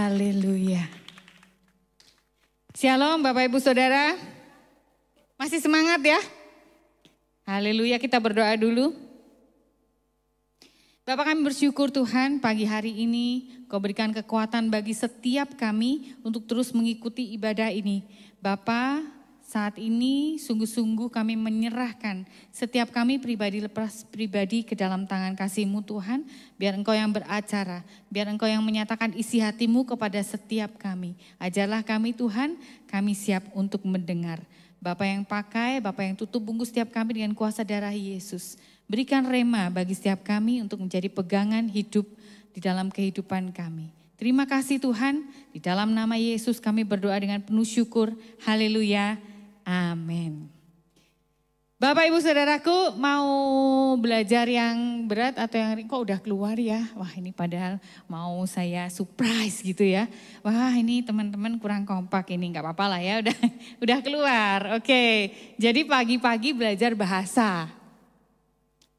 Haleluya. Shalom Bapak Ibu Saudara. Masih semangat ya? Haleluya, kita berdoa dulu. Bapak, kami bersyukur Tuhan pagi hari ini Kau berikan kekuatan bagi setiap kami untuk terus mengikuti ibadah ini. Bapak, saat ini sungguh-sungguh kami menyerahkan setiap kami pribadi lepas pribadi ke dalam tangan kasih-Mu Tuhan. Biar Engkau yang beracara, biar Engkau yang menyatakan isi hati-Mu kepada setiap kami. Ajarlah kami Tuhan, kami siap untuk mendengar. Bapak yang pakai, Bapak yang tutup bungkus setiap kami dengan kuasa darah Yesus. Berikan rema bagi setiap kami untuk menjadi pegangan hidup di dalam kehidupan kami. Terima kasih Tuhan, di dalam nama Yesus kami berdoa dengan penuh syukur. Haleluya. Amin. Bapak Ibu Saudaraku, mau belajar yang berat atau yang ringan? Kok udah keluar ya? Wah, ini padahal mau saya surprise gitu ya. Wah, ini teman-teman kurang kompak, ini nggak apa-apa lah ya, udah keluar. Oke, jadi pagi-pagi belajar bahasa.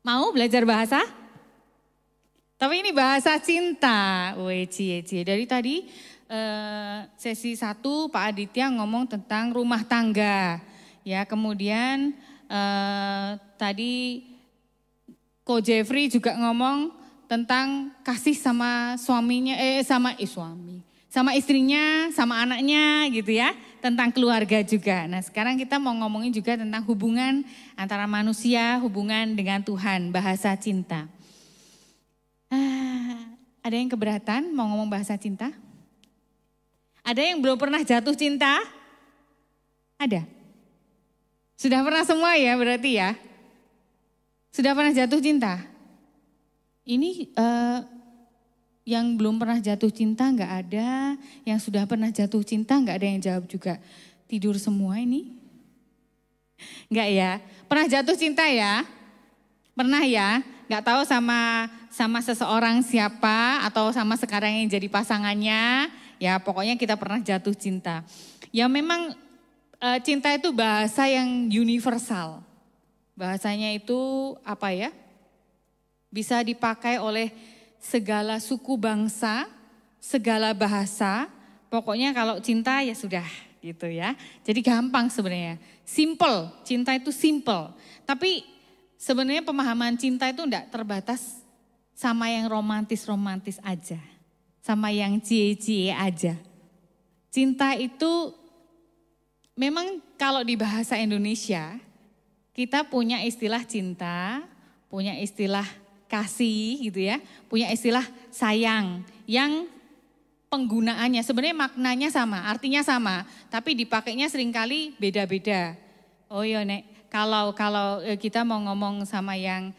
Mau belajar bahasa? Tapi ini bahasa cinta. Cie. Dari tadi sesi 1 Pak Aditya ngomong tentang rumah tangga. Ya, kemudian tadi Ko Jeffrey juga ngomong tentang kasih sama suaminya, sama istrinya, sama anaknya gitu ya, tentang keluarga juga. Nah, sekarang kita mau ngomongin juga tentang hubungan antara manusia, hubungan dengan Tuhan, bahasa cinta. Ada yang keberatan mau ngomong bahasa cinta? Ada yang belum pernah jatuh cinta? Ada? Sudah pernah semua ya berarti ya? Sudah pernah jatuh cinta? Ini yang belum pernah jatuh cinta nggak ada, yang sudah pernah jatuh cinta nggak ada yang jawab juga. Tidur semua ini? Nggak ya? Pernah jatuh cinta ya? Pernah ya? Nggak tahu sama seseorang siapa atau sama sekarang yang jadi pasangannya. Ya pokoknya kita pernah jatuh cinta. Ya memang cinta itu bahasa yang universal. Bahasanya itu apa ya? Bisa dipakai oleh segala suku bangsa, segala bahasa. Pokoknya kalau cinta ya sudah gitu ya. Jadi gampang sebenarnya. Simple, cinta itu simple. Tapi sebenarnya pemahaman cinta itu enggak terbatas sama yang romantis-romantis aja. Sama yang cie-cie aja. Cinta itu memang kalau di bahasa Indonesia kita punya istilah cinta, punya istilah kasih gitu ya, punya istilah sayang yang penggunaannya sebenarnya maknanya sama, artinya sama, tapi dipakainya seringkali beda-beda. Oh iya Nek, kalau kita mau ngomong sama yang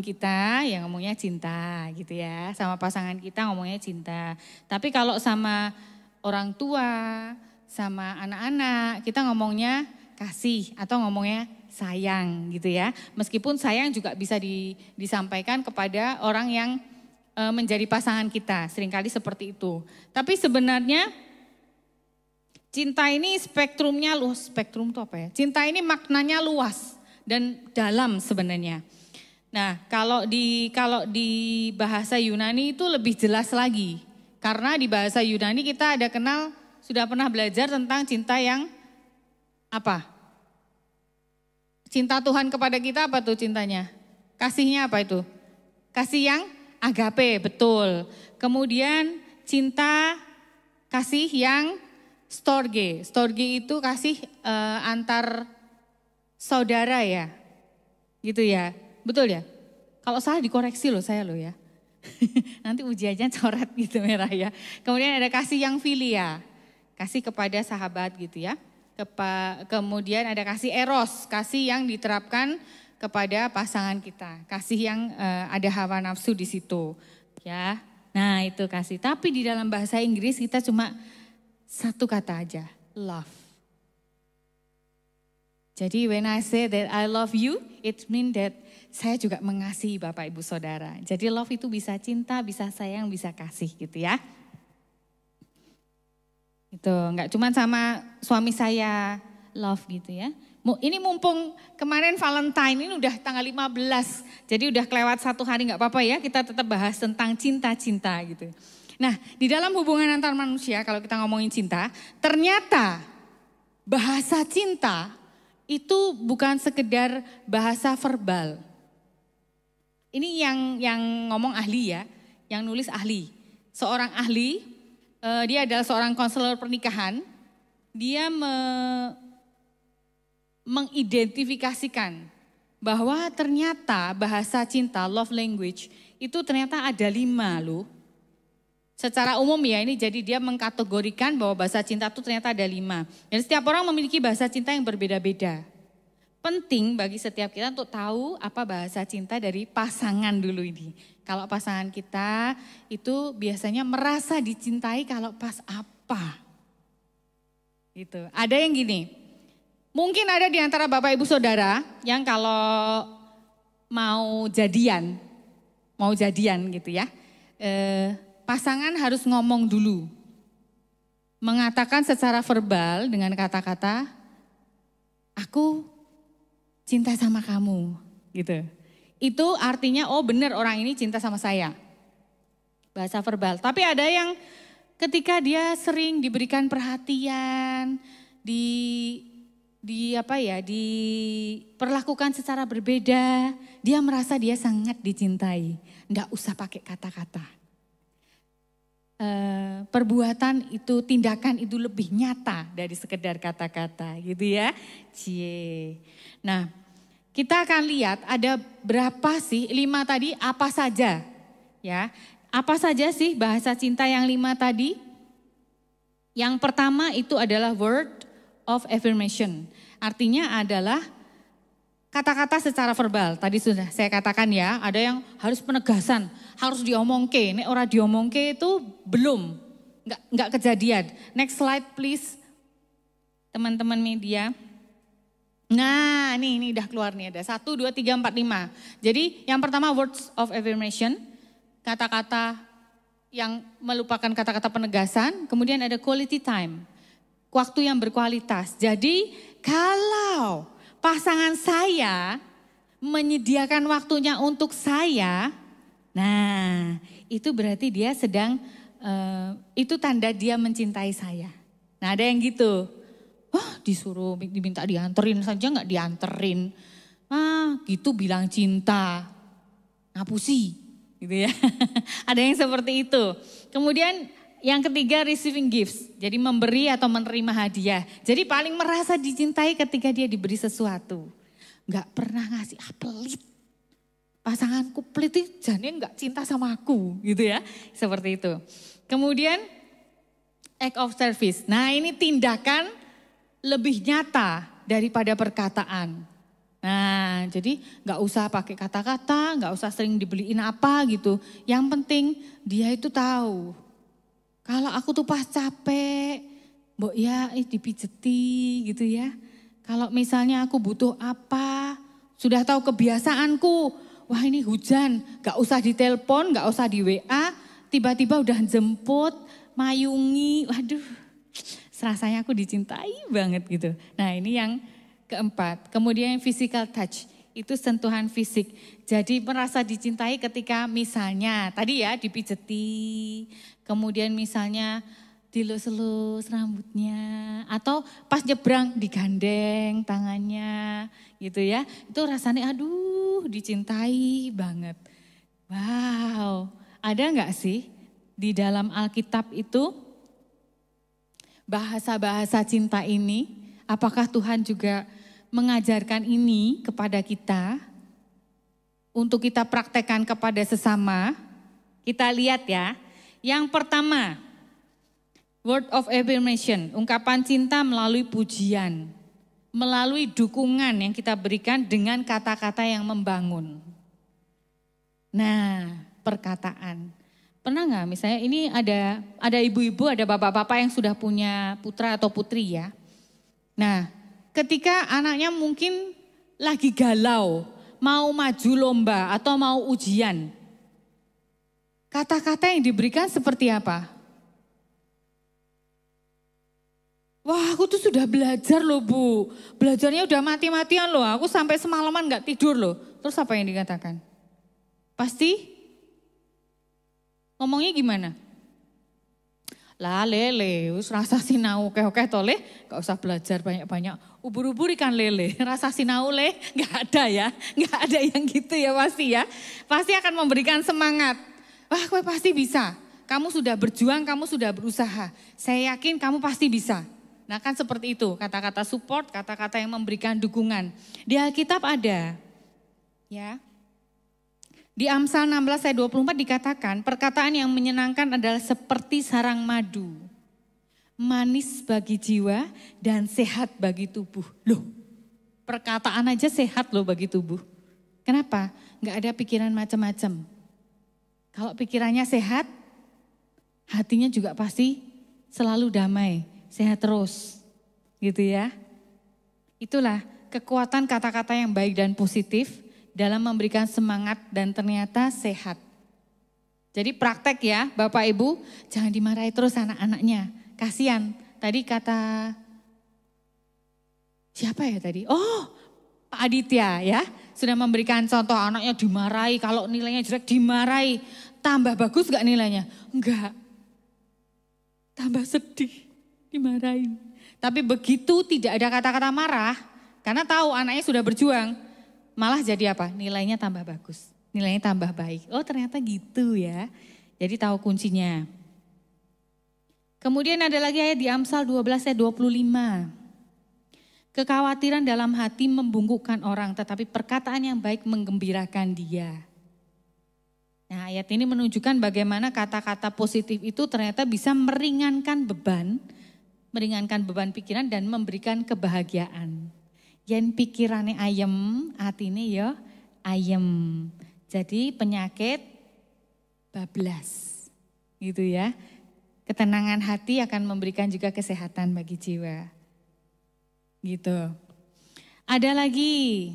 kita yang ngomongnya cinta gitu ya, sama pasangan kita ngomongnya cinta. Tapi kalau sama orang tua, sama anak-anak kita ngomongnya kasih atau ngomongnya sayang gitu ya. Meskipun sayang juga bisa disampaikan kepada orang yang menjadi pasangan kita, seringkali seperti itu. Tapi sebenarnya cinta ini spektrumnya luas, spektrum itu apa ya? Cinta ini maknanya luas dan dalam sebenarnya. Nah, kalau di bahasa Yunani itu lebih jelas lagi. Karena di bahasa Yunani kita ada kenal, sudah pernah belajar tentang cinta yang apa? Cinta Tuhan kepada kita apa tuh cintanya? Kasihnya apa itu? Kasih yang agape, betul. Kemudian cinta kasih yang storge. Storge itu kasih antar saudara ya, gitu ya, betul ya? Kalau salah dikoreksi loh saya loh ya. Nanti ujiannya coret gitu merah ya. Kemudian ada kasih yang filia, kasih kepada sahabat gitu ya. Kemudian ada kasih eros, kasih yang diterapkan kepada pasangan kita. Kasih yang ada hawa nafsu di situ ya. Nah itu kasih, tapi di dalam bahasa Inggris kita cuma satu kata aja, love. Jadi when I say that I love you, it mean that saya juga mengasihi Bapak Ibu Saudara. Jadi love itu bisa cinta, bisa sayang, bisa kasih gitu ya. Itu enggak cuma sama suami saya love gitu ya. Ini mumpung kemarin Valentine ini udah tanggal 15. Jadi udah kelewat 1 hari enggak apa-apa ya, kita tetap bahas tentang cinta-cinta gitu. Nah, di dalam hubungan antar manusia kalau kita ngomongin cinta, ternyata bahasa cinta itu bukan sekedar bahasa verbal. Ini yang ngomong ahli ya, yang nulis ahli. Seorang ahli, dia adalah seorang konselor pernikahan, dia mengidentifikasikan bahwa ternyata bahasa cinta, love language, itu ternyata ada 5 loh. Secara umum ya ini jadi dia mengkategorikan bahwa bahasa cinta itu ternyata ada 5. Dan setiap orang memiliki bahasa cinta yang berbeda-beda. Penting bagi setiap kita untuk tahu apa bahasa cinta dari pasangan dulu ini. Kalau pasangan kita itu biasanya merasa dicintai kalau pas apa. Gitu. Ada yang gini, mungkin ada di antara Bapak Ibu Saudara yang kalau mau jadian gitu ya. Pasangan harus ngomong dulu. Mengatakan secara verbal dengan kata-kata, aku cinta sama kamu gitu. Itu artinya oh benar orang ini cinta sama saya. Bahasa verbal. Tapi ada yang ketika dia sering diberikan perhatian, diperlakukan secara berbeda, dia merasa dia sangat dicintai. Enggak usah pakai kata-kata. Perbuatan itu, tindakan itu lebih nyata dari sekedar kata-kata gitu ya. Cie. Nah, kita akan lihat ada berapa sih 5 tadi apa saja ya. Apa saja sih bahasa cinta yang 5 tadi? Yang pertama itu adalah word of affirmation. Artinya adalah kata-kata secara verbal. Tadi sudah saya katakan ya, ada yang harus penegasan, harus diomongke. Nek ora diomongke itu belum, enggak kejadian. Next slide please, teman-teman media. Nah ini udah keluar nih, ada 1, 2, 3, 4, 5. Jadi yang pertama words of affirmation, kata-kata yang melupakan kata-kata penegasan. Kemudian ada quality time, waktu yang berkualitas. Jadi kalau pasangan saya menyediakan waktunya untuk saya, nah itu berarti dia sedang, itu tanda dia mencintai saya. Nah ada yang gitu, wah disuruh diminta dianterin saja nggak dianterin, gitu bilang cinta, ngapusi gitu ya. Ada yang seperti itu. Kemudian yang ketiga receiving gifts, jadi memberi atau menerima hadiah. Jadi paling merasa dicintai ketika dia diberi sesuatu. Enggak pernah ngasih, pelit. Pasanganku pelit, jadinya enggak cinta sama aku gitu ya. Seperti itu. Kemudian act of service. Nah ini tindakan lebih nyata daripada perkataan. Nah jadi enggak usah pakai kata-kata, enggak usah sering dibeliin apa gitu. Yang penting dia itu tahu. Kalau aku tuh pas capek, mbok ya dipijeti gitu ya. Kalau misalnya aku butuh apa, sudah tahu kebiasaanku. Wah ini hujan, gak usah ditelepon, gak usah di WA, tiba-tiba udah jemput, mayungi, waduh. Rasanya aku dicintai banget gitu. Nah ini yang keempat. Kemudian physical touch, itu sentuhan fisik. Jadi merasa dicintai ketika misalnya tadi ya dipijeti, kemudian misalnya dilus-lus rambutnya, atau pas nyebrang digandeng tangannya gitu ya. Itu rasanya aduh dicintai banget. Wow, ada nggak sih di dalam Alkitab itu bahasa-bahasa cinta ini? Apakah Tuhan juga mengajarkan ini kepada kita untuk kita praktekkan kepada sesama? Kita lihat ya. Yang pertama, word of affirmation, ungkapan cinta melalui pujian, melalui dukungan yang kita berikan dengan kata-kata yang membangun. Nah, perkataan. Pernah nggak misalnya ini ada ibu-ibu, ada bapak-bapak yang sudah punya putra atau putri ya. Nah, ketika anaknya mungkin lagi galau, mau maju lomba atau mau ujian, kata-kata yang diberikan seperti apa? Wah aku tuh sudah belajar loh Bu, belajarnya udah mati-matian loh, aku sampai semalaman gak tidur loh. Terus apa yang dikatakan? Pasti ngomongnya gimana? Lah lele, wis rasa sinau oke-oke to le, gak usah belajar banyak-banyak. Ubur-ubur ikan lele, rasa sinau le, gak ada ya. Gak ada yang gitu ya pasti ya. Pasti akan memberikan semangat. Wah kowe pasti bisa, kamu sudah berjuang, kamu sudah berusaha. Saya yakin kamu pasti bisa. Nah kan seperti itu, kata-kata support, kata-kata yang memberikan dukungan. Di Alkitab ada, ya. Di Amsal 16 ayat 24 dikatakan, perkataan yang menyenangkan adalah seperti sarang madu. Manis bagi jiwa dan sehat bagi tubuh. Loh, perkataan aja sehat loh bagi tubuh. Kenapa? Enggak ada pikiran macam-macam. Kalau pikirannya sehat, hatinya juga pasti selalu damai, sehat terus. Gitu ya. Itulah kekuatan kata-kata yang baik dan positif dalam memberikan semangat dan ternyata sehat. Jadi praktek ya Bapak Ibu, jangan dimarahi terus anak-anaknya. Kasihan, tadi kata, siapa ya tadi? Oh Pak Aditya ya, sudah memberikan contoh anaknya dimarahi, kalau nilainya jelek dimarahi. Tambah bagus gak nilainya? Enggak, tambah sedih, dimarahin. Tapi begitu tidak ada kata-kata marah, karena tahu anaknya sudah berjuang, malah jadi apa? Nilainya tambah bagus, nilainya tambah baik. Oh ternyata gitu ya, jadi tahu kuncinya. Kemudian ada lagi ayat di Amsal 12 ayat 25. Kekhawatiran dalam hati membungkukkan orang, tetapi perkataan yang baik menggembirakan dia. Nah ayat ini menunjukkan bagaimana kata-kata positif itu ternyata bisa meringankan beban pikiran dan memberikan kebahagiaan. Yen pikirannya ayem, atine ya ayem. Jadi penyakit bablas. Gitu ya. Ketenangan hati akan memberikan juga kesehatan bagi jiwa. Gitu. Ada lagi.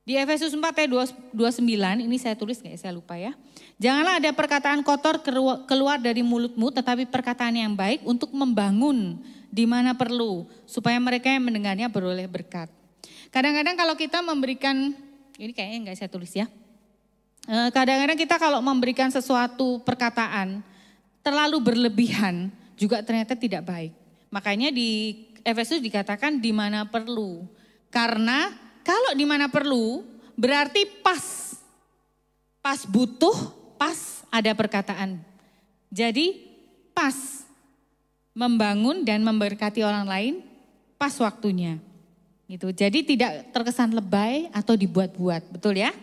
Di Efesus 4 ayat 29, ini saya tulis nggak saya lupa ya. Janganlah ada perkataan kotor keluar dari mulutmu, tetapi perkataan yang baik untuk membangun di mana perlu, supaya mereka yang mendengarnya beroleh berkat. Kadang-kadang kalau kita memberikan, ini kayaknya nggak saya tulis ya. Kadang-kadang kita kalau memberikan sesuatu perkataan terlalu berlebihan juga ternyata tidak baik. Makanya di Efesus dikatakan di mana perlu. Karena kalau di mana perlu berarti pas butuh, pas ada perkataan. Jadi pas membangun dan memberkati orang lain pas waktunya. Gitu. Jadi tidak terkesan lebay atau dibuat-buat, betul ya?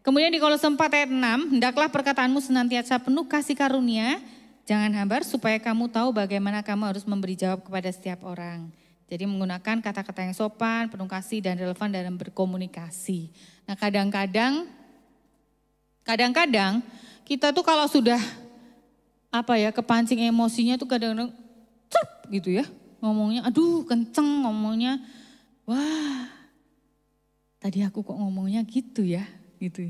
Kemudian di Kolose 4 ayat 6, hendaklah perkataanmu senantiasa penuh kasih karunia, jangan hambar supaya kamu tahu bagaimana kamu harus memberi jawab kepada setiap orang. Jadi menggunakan kata-kata yang sopan, penuh kasih dan relevan dalam berkomunikasi. Nah kadang-kadang kita tuh kalau sudah kepancing emosinya tuh kadang-kadang gitu ya. Ngomongnya aduh kenceng ngomongnya. Wah tadi aku kok ngomongnya gitu ya. Gitu.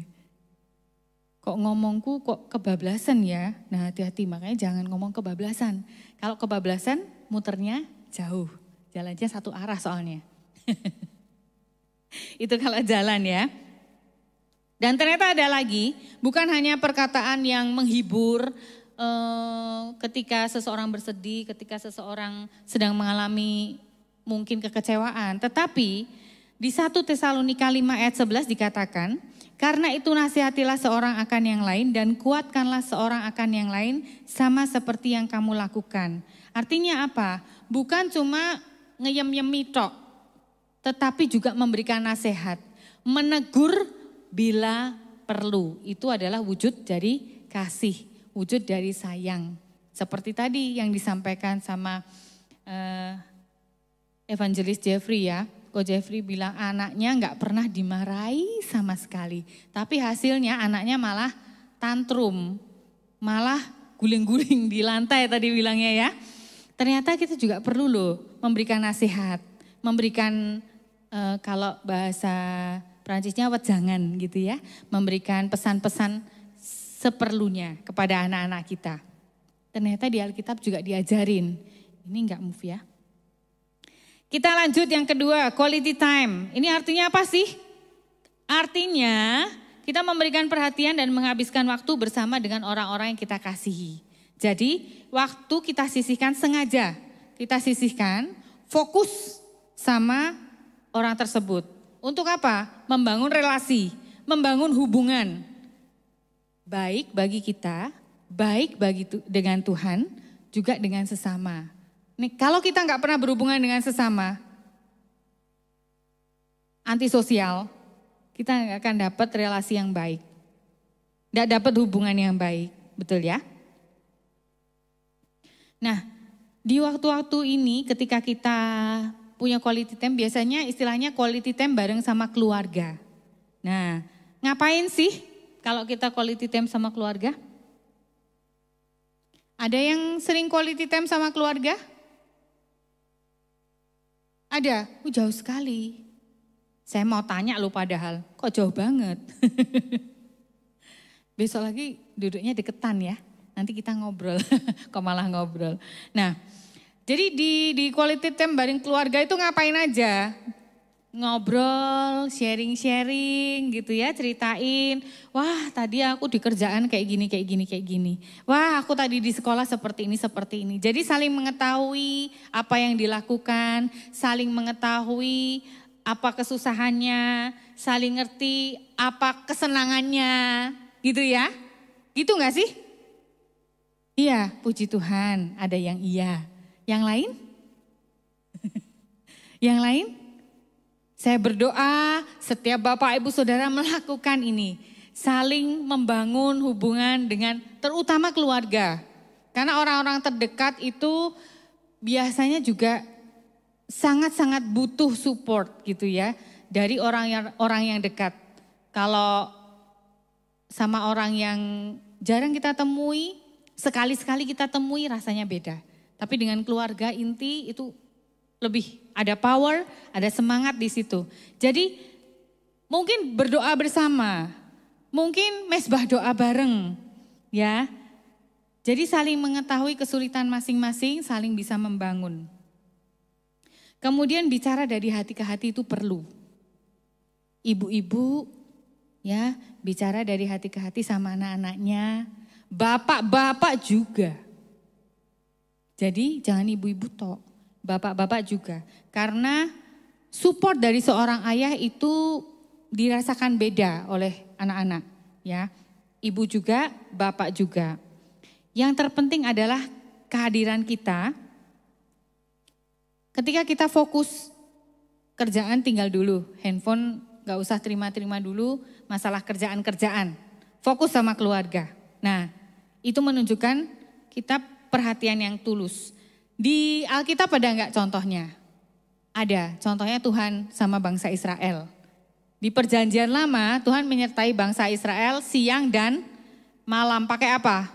Kok ngomongku kok kebablasan ya. Nah hati-hati makanya jangan ngomong kebablasan. Kalau kebablasan muternya jauh. Jalannya satu arah soalnya. Itu kalau jalan ya. Dan ternyata ada lagi, bukan hanya perkataan yang menghibur ketika seseorang bersedih, ketika seseorang sedang mengalami mungkin kekecewaan. Tetapi di 1 Tesalonika 5 ayat 11 dikatakan, karena itu nasihatilah seorang akan yang lain dan kuatkanlah seorang akan yang lain sama seperti yang kamu lakukan. Artinya apa? Bukan cuma ngeyem-yemi tok, tetapi juga memberikan nasihat. Menegur bila perlu. Itu adalah wujud dari kasih, wujud dari sayang. Seperti tadi yang disampaikan sama Evangelis Jeffrey ya. Ko Jeffrey bilang anaknya nggak pernah dimarahi sama sekali. Tapi hasilnya anaknya malah tantrum, malah guling-guling di lantai tadi bilangnya ya. Ternyata kita juga perlu loh memberikan nasihat, memberikan kalau bahasa Perancisnya wejangan gitu ya. Memberikan pesan-pesan seperlunya kepada anak-anak kita. Ternyata di Alkitab juga diajarin. Ini nggak move ya. Kita lanjut yang kedua, quality time. Ini artinya apa sih? Artinya kita memberikan perhatian dan menghabiskan waktu bersama dengan orang-orang yang kita kasihi. Jadi waktu kita sisihkan sengaja, kita sisihkan fokus sama orang tersebut. Untuk apa? Membangun relasi, membangun hubungan. Baik bagi kita, baik dengan Tuhan, juga dengan sesama. Nih, kalau kita nggak pernah berhubungan dengan sesama, antisosial, kita nggak akan dapat relasi yang baik. Nggak dapat hubungan yang baik, betul ya? Nah, di waktu-waktu ini ketika kita punya quality time, biasanya istilahnya quality time bareng sama keluarga. Nah, ngapain sih kalau kita quality time sama keluarga? Ada yang sering quality time sama keluarga? Ada? Jauh sekali. Saya mau tanya lo padahal, kok jauh banget. Besok lagi duduknya deketan ya, nanti kita ngobrol, kok malah ngobrol. Nah, jadi di quality time bareng keluarga itu ngapain aja? Ngobrol, sharing-sharing gitu ya, ceritain. Wah tadi aku di kerjaan kayak gini. Wah aku tadi di sekolah seperti ini. Jadi saling mengetahui apa yang dilakukan, saling mengetahui apa kesusahannya, saling ngerti apa kesenangannya, gitu ya. Gitu gak sih? Iya, puji Tuhan ada yang iya. Yang lain? Yang lain? Saya berdoa setiap Bapak Ibu Saudara melakukan ini. Saling membangun hubungan dengan terutama keluarga. Karena orang-orang terdekat itu biasanya juga sangat-sangat butuh support gitu ya. Dari orang yang dekat. Kalau sama orang yang jarang kita temui, sekali-sekali kita temui rasanya beda. Tapi dengan keluarga inti itu lebih ada power, ada semangat di situ. Jadi mungkin berdoa bersama, mungkin mesbah doa bareng, ya. Jadi saling mengetahui kesulitan masing-masing, saling bisa membangun. Kemudian bicara dari hati ke hati itu perlu. Ibu-ibu, ya, bicara dari hati ke hati sama anak-anaknya, bapak-bapak juga. Jadi jangan ibu-ibu tok. Bapak-bapak juga, karena support dari seorang ayah itu dirasakan beda oleh anak-anak, ya. Ibu juga, bapak juga. Yang terpenting adalah kehadiran kita. Ketika kita fokus kerjaan tinggal dulu, handphone gak usah terima-terima dulu, masalah kerjaan-kerjaan. Fokus sama keluarga. Nah, itu menunjukkan kita perhatian yang tulus. Di Alkitab ada enggak contohnya? Ada, contohnya Tuhan sama bangsa Israel. Di perjanjian lama Tuhan menyertai bangsa Israel siang dan malam. Pakai apa?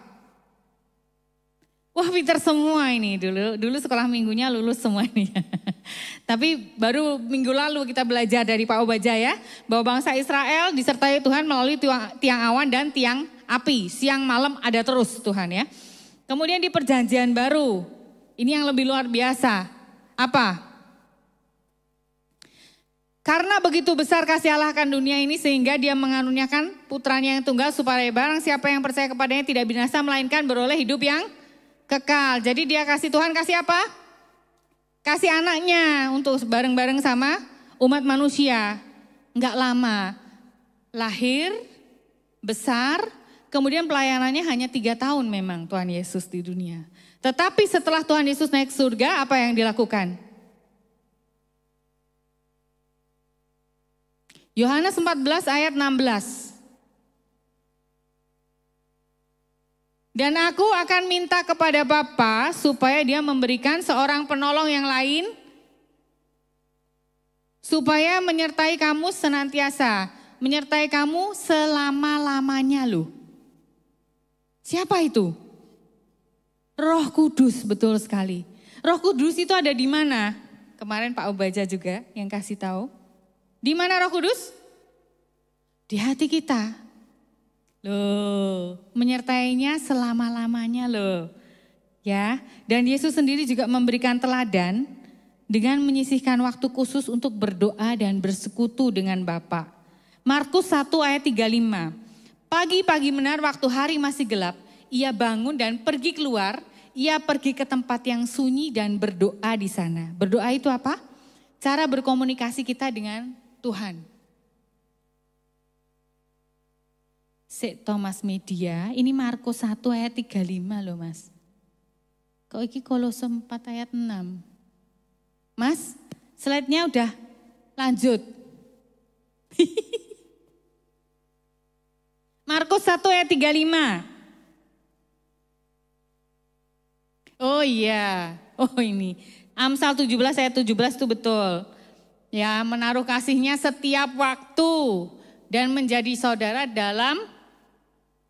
Wah pintar semua ini dulu sekolah minggunya lulus semua ini. Tapi baru minggu lalu kita belajar dari Pak Obaja ya. Bahwa bangsa Israel disertai Tuhan melalui tiang awan dan tiang api. Siang malam ada terus Tuhan ya. Kemudian di perjanjian baru. Ini yang lebih luar biasa. Apa? Karena begitu besar kasih Allah akan dunia ini sehingga dia mengaruniakan putranya yang tunggal supaya barang siapa yang percaya kepadanya tidak binasa melainkan beroleh hidup yang kekal. Jadi dia kasih Tuhan kasih apa? Kasih anaknya untuk bareng-bareng sama umat manusia. Enggak lama. Lahir, besar, kemudian pelayanannya hanya 3 tahun memang Tuhan Yesus di dunia. Tetapi setelah Tuhan Yesus naik surga, apa yang dilakukan? Yohanes 14 ayat 16. Dan aku akan minta kepada Bapa supaya dia memberikan seorang penolong yang lain, supaya menyertai kamu senantiasa, menyertai kamu selama-lamanya loh. Siapa itu? Roh Kudus, betul sekali. Roh Kudus itu ada di mana? Kemarin Pak Obaja juga yang kasih tahu. Di mana Roh Kudus? Di hati kita. Loh, menyertainya selama-lamanya loh. Ya, dan Yesus sendiri juga memberikan teladan dengan menyisihkan waktu khusus untuk berdoa dan bersekutu dengan Bapa. Markus 1 ayat 35. Pagi-pagi benar waktu hari masih gelap, ia bangun dan pergi keluar, ia pergi ke tempat yang sunyi dan berdoa di sana. Berdoa itu apa? Cara berkomunikasi kita dengan Tuhan. Thomas Media, ini Markus 1 ayat 35 loh Mas. Kok iki Kolose 4 ayat 6. Mas, slide-nya udah lanjut. Markus 1 ayat 35. Oh iya, oh ini. Amsal 17 ayat 17 itu betul. Ya, menaruh kasihnya setiap waktu dan menjadi saudara dalam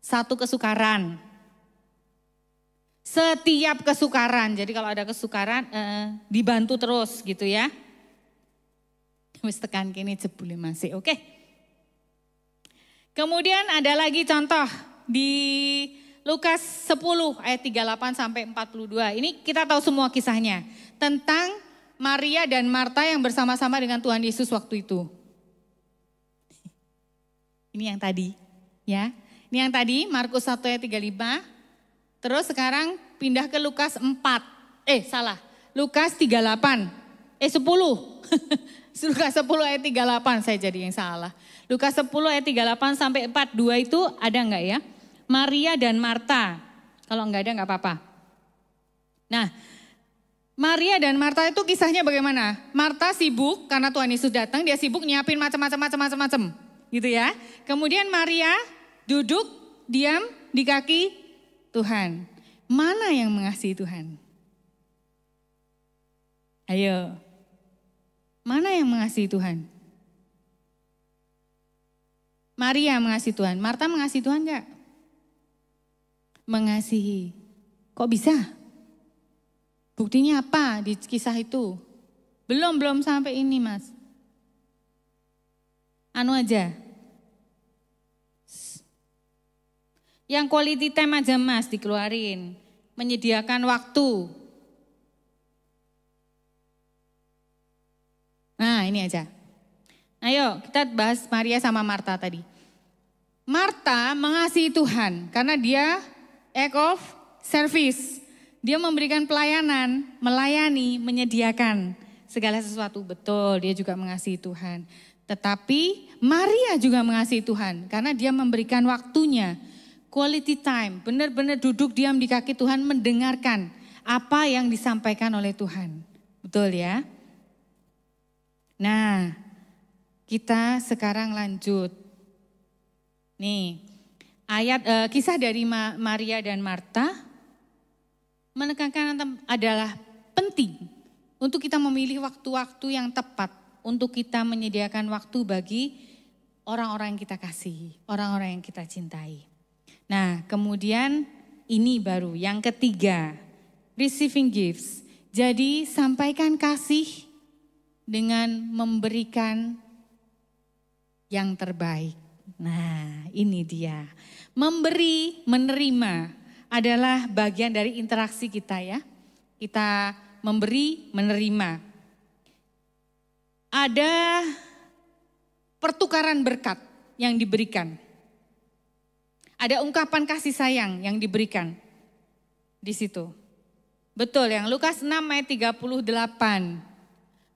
satu kesukaran. Setiap kesukaran, jadi kalau ada kesukaran dibantu terus gitu ya. Wis tekan kini jebule masih, oke. Kemudian ada lagi contoh di Lukas 10 ayat 38 sampai 42. Ini kita tahu semua kisahnya tentang Maria dan Marta yang bersama-sama dengan Tuhan Yesus waktu itu. Ini yang tadi, ya. Ini yang tadi Markus 1 ayat 35. Terus sekarang pindah ke Lukas 4. Lukas 38. 10. Lukas 10 ayat 38 saya jadi yang salah. Lukas 10 ayat 38 sampai 42 itu ada enggak ya? Maria dan Marta. Kalau enggak ada enggak apa-apa. Nah, Maria dan Marta itu kisahnya bagaimana? Marta sibuk karena Tuhan Yesus datang, dia sibuk nyiapin macam-macam gitu ya. Kemudian Maria duduk diam di kaki Tuhan. Mana yang mengasihi Tuhan? Ayo. Mana yang mengasihi Tuhan? Maria mengasihi Tuhan. Marta mengasihi Tuhan enggak? Mengasihi. Kok bisa? Buktinya apa di kisah itu? Belum sampai ini Mas. Anu aja. Yang quality time aja Mas dikeluarin. Menyediakan waktu. Nah ini aja. Ayo kita bahas Maria sama Marta tadi. Marta mengasihi Tuhan karena dia act of service. Dia memberikan pelayanan, melayani, menyediakan segala sesuatu. Betul, dia juga mengasihi Tuhan. Tetapi Maria juga mengasihi Tuhan karena dia memberikan waktunya. Quality time, benar-benar duduk diam di kaki Tuhan mendengarkan apa yang disampaikan oleh Tuhan. Betul ya? Nah, kita sekarang lanjut. Nih, ayat kisah dari Maria dan Marta menekankan adalah penting untuk kita memilih waktu-waktu yang tepat untuk kita menyediakan waktu bagi orang-orang yang kita kasihi, orang-orang yang kita cintai. Nah, kemudian ini baru yang ketiga, receiving gifts. Jadi sampaikan kasih dengan memberikan yang terbaik. Nah, ini dia. Memberi, menerima adalah bagian dari interaksi kita ya. Kita memberi, menerima. Ada pertukaran berkat yang diberikan. Ada ungkapan kasih sayang yang diberikan di situ. Betul, yang Lukas 6 ayat 38.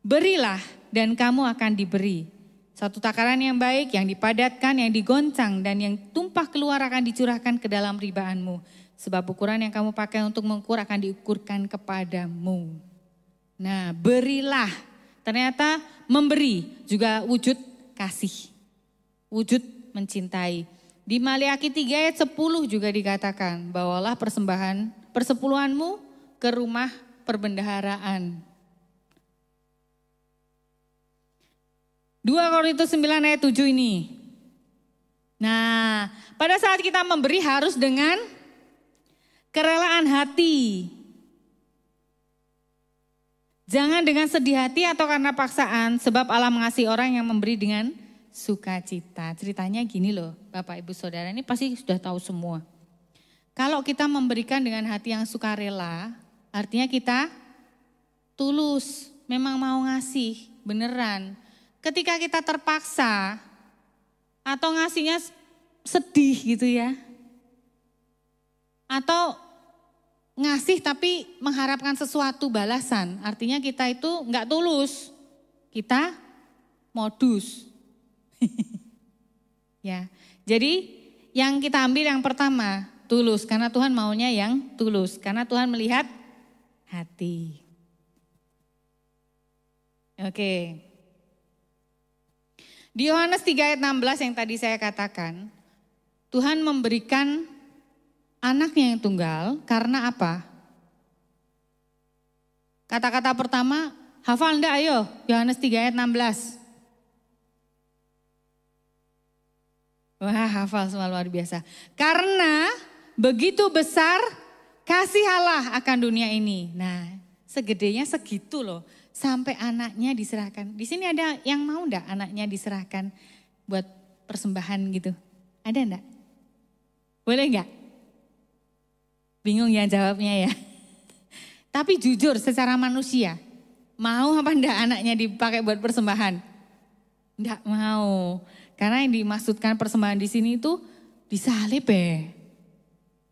Berilah dan kamu akan diberi. Satu takaran yang baik, yang dipadatkan, yang digoncang, dan yang tumpah keluar akan dicurahkan ke dalam ribaanmu. Sebab ukuran yang kamu pakai untuk mengukur akan diukurkan kepadamu. Nah, berilah. Ternyata memberi juga wujud kasih. Wujud mencintai. Di Maliaki 3 ayat 10 juga dikatakan, bawalah persepuluhanmu ke rumah perbendaharaan. 2 Korintus 9 ayat 7 ini. Nah, pada saat kita memberi harus dengan kerelaan hati. Jangan dengan sedih hati atau karena paksaan, sebab Allah mengasihi orang yang memberi dengan sukacita. Ceritanya gini loh, Bapak Ibu Saudara, ini pasti sudah tahu semua. Kalau kita memberikan dengan hati yang sukarela, artinya kita tulus, memang mau ngasih, beneran. Ketika kita terpaksa, Atau ngasihnya sedih gitu ya. Atau ngasih tapi mengharapkan sesuatu balasan. Artinya kita itu enggak tulus. Kita modus. Ya. Jadi yang kita ambil yang pertama, tulus. Karena Tuhan maunya yang tulus. Karena Tuhan melihat hati. Oke. Di Yohanes 3 ayat 16 yang tadi saya katakan, Tuhan memberikan anaknya yang tunggal karena apa? Kata-kata pertama, hafal enggak ayo? Yohanes 3 ayat 16. Wah, hafal semua luar biasa. Karena begitu besar kasih Allah akan dunia ini. Nah, segedenya segitu loh. Sampai anaknya diserahkan. Di sini ada yang mau enggak anaknya diserahkan buat persembahan gitu? Ada enggak? Boleh enggak? Bingung ya jawabnya ya. Tapi jujur secara manusia, mau apa enggak anaknya dipakai buat persembahan? Enggak mau. Karena yang dimaksudkan persembahan di sini itu disalib ya.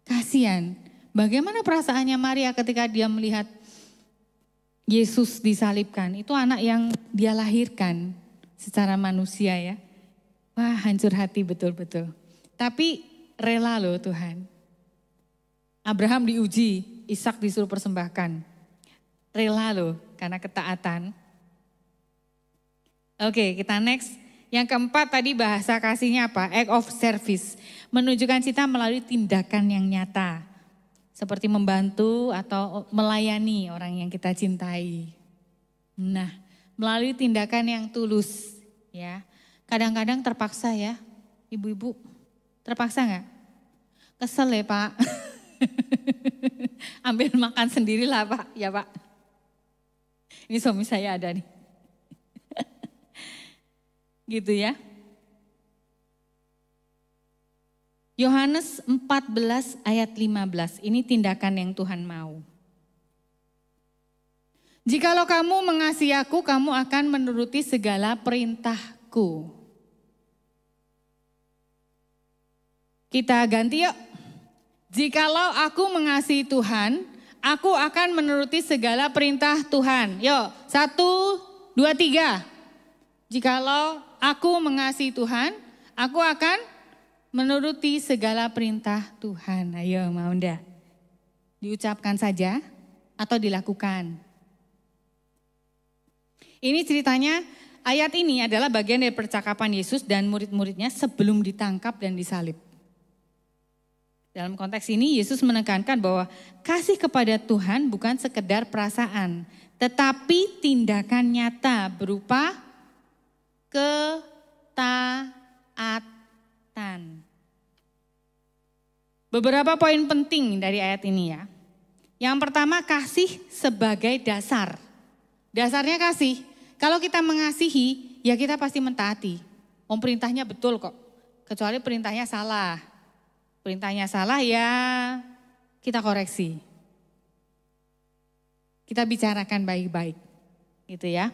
Kasihan. Bagaimana perasaannya Maria ketika dia melihat Yesus disalibkan? Itu anak yang dia lahirkan secara manusia ya. Wah, hancur hati betul-betul. Tapi rela loh Tuhan. Abraham diuji, Ishak disuruh persembahkan. Rela loh karena ketaatan. Oke, kita next. Yang keempat tadi bahasa kasihnya apa? Act of service. Menunjukkan cinta melalui tindakan yang nyata. Seperti membantu atau melayani orang yang kita cintai. Nah, melalui tindakan yang tulus ya. Kadang-kadang terpaksa ya, ibu-ibu. Terpaksa enggak? Kesel ya Pak. Ambil makan sendirilah Pak, ya Pak. Ini suami saya ada nih. Gitu ya. Yohanes 14 ayat 15, ini tindakan yang Tuhan mau. Jikalau kamu mengasihi aku, kamu akan menuruti segala perintahku. Kita ganti yuk. Jikalau aku mengasihi Tuhan, aku akan menuruti segala perintah Tuhan. Yuk, 1, 2, 3. Jikalau aku mengasihi Tuhan, aku akan menuruti segala perintah Tuhan. Ayo mau enggak? Diucapkan saja atau dilakukan? Ini ceritanya, ayat ini adalah bagian dari percakapan Yesus dan murid-muridnya sebelum ditangkap dan disalib. Dalam konteks ini Yesus menekankan bahwa kasih kepada Tuhan bukan sekedar perasaan, tetapi tindakan nyata berupa ketaatan. Beberapa poin penting dari ayat ini ya. Yang pertama, kasih sebagai dasar. Dasarnya kasih. Kalau kita mengasihi, ya kita pasti mentaati. Perintahnya betul kok. Kecuali perintahnya salah. Perintahnya salah ya kita koreksi. Kita bicarakan baik-baik. Gitu ya.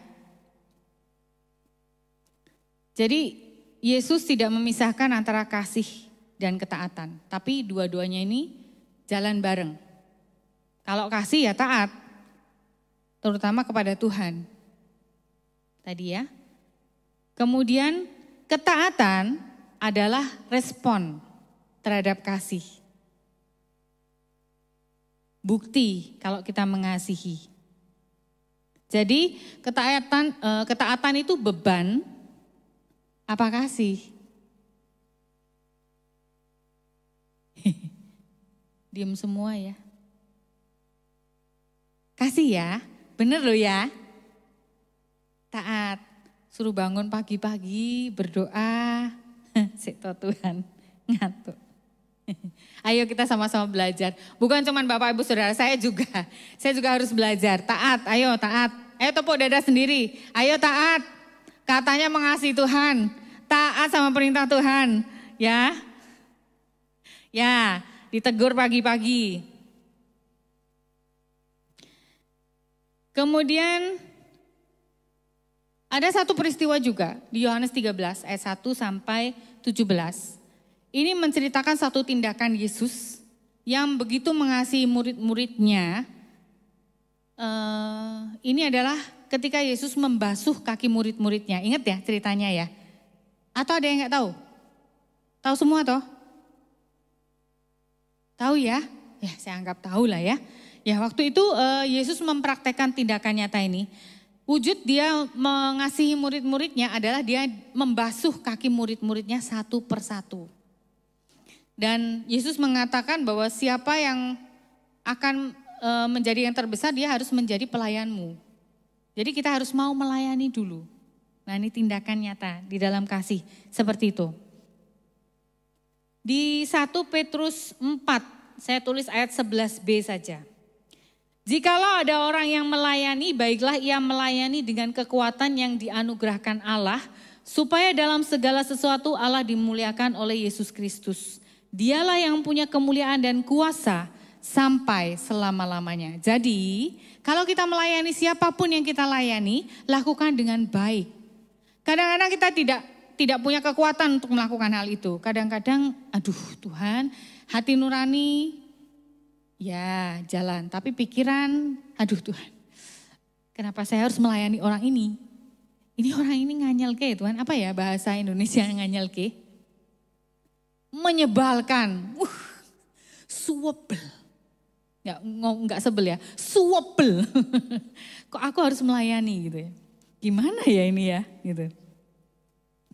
Jadi Yesus tidak memisahkan antara kasih dan ketaatan. Tapi dua-duanya ini jalan bareng. Kalau kasih ya taat. Terutama kepada Tuhan. Tadi ya. Kemudian ketaatan adalah respon terhadap kasih. Bukti kalau kita mengasihi. Jadi ketaatan itu beban apa kasih? Diam semua ya. Kasih ya, bener loh ya. Taat, suruh bangun pagi-pagi, berdoa. Sekto Tuhan, ngantuk. Ayo kita sama-sama belajar. Bukan cuma Bapak Ibu Saudara, saya juga harus belajar. Taat, ayo taat. Ayo tepuk dada sendiri, ayo taat. Katanya mengasihi Tuhan, taat sama perintah Tuhan. Ya, ditegur pagi-pagi. Kemudian Ada satu peristiwa juga di Yohanes 13 ayat 1 sampai 17. Ini menceritakan satu tindakan Yesus yang begitu mengasihi murid-muridnya. Ini adalah ketika Yesus membasuh kaki murid-muridnya. Ingat ya ceritanya ya? Atau ada yang nggak tahu? Tahu semua toh? Tahu ya? Ya saya anggap tahu lah ya. Ya waktu itu Yesus mempraktekkan tindakan nyata ini. Wujud dia mengasihi murid-muridnya adalah dia membasuh kaki murid-muridnya satu persatu. Dan Yesus mengatakan bahwa siapa yang akan menjadi yang terbesar, dia harus menjadi pelayanmu. Jadi kita harus mau melayani dulu. Nah ini tindakan nyata di dalam kasih seperti itu. Di 1 Petrus 4, saya tulis ayat 11b saja. Jikalau ada orang yang melayani, baiklah ia melayani dengan kekuatan yang dianugerahkan Allah, supaya dalam segala sesuatu Allah dimuliakan oleh Yesus Kristus. Dialah yang punya kemuliaan dan kuasa sampai selama-lamanya. Jadi, kalau kita melayani siapapun yang kita layani, lakukan dengan baik. Kadang-kadang kita tidak punya kekuatan untuk melakukan hal itu. Kadang-kadang, aduh Tuhan, hati nurani, ya jalan, tapi pikiran, aduh Tuhan, kenapa saya harus melayani orang ini? Ini orang ini nganyel ke Tuhan, apa ya bahasa Indonesia nganyel ke? Menyebalkan, suwebel, nggak sebel ya, suwebel. Kok aku harus melayani gitu ya? Gimana ya ini ya gitu.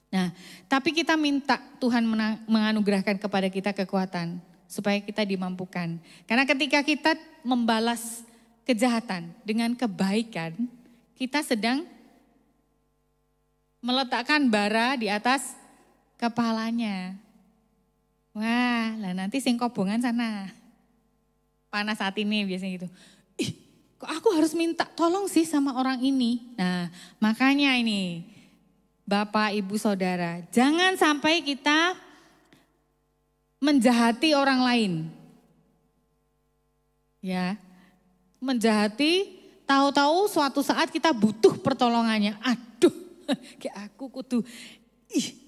Nah, tapi kita minta Tuhan menganugerahkan kepada kita kekuatan supaya kita dimampukan. Karena ketika kita membalas kejahatan dengan kebaikan, kita sedang meletakkan bara di atas kepalanya. Wah, lah nanti sing kobongan sana. Panas saat ini biasanya gitu. Ih, kok aku harus minta tolong sih sama orang ini? Nah, makanya ini Bapak, Ibu, Saudara, jangan sampai kita menjahati orang lain. Ya. Menjahati, tahu-tahu suatu saat kita butuh pertolongannya. Aduh, kayak aku kudu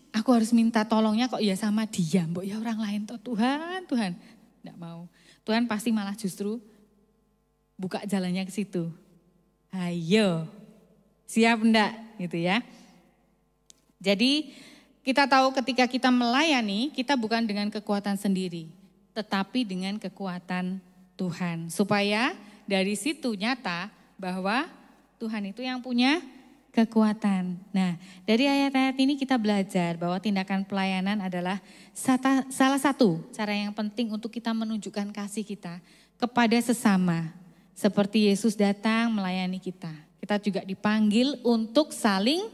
aku harus minta tolongnya kok ya sama dia, mbok ya orang lain toh Tuhan. Enggak mau. Tuhan pasti malah justru buka jalannya ke situ. Ayo. Siap enggak gitu ya. Jadi kita tahu ketika kita melayani, kita bukan dengan kekuatan sendiri, tetapi dengan kekuatan Tuhan. Supaya dari situ nyata bahwa Tuhan itu yang punya kekuatan. Nah, dari ayat-ayat ini kita belajar bahwa tindakan pelayanan adalah salah satu cara yang penting untuk kita menunjukkan kasih kita kepada sesama. Seperti Yesus datang melayani kita. Kita juga dipanggil untuk saling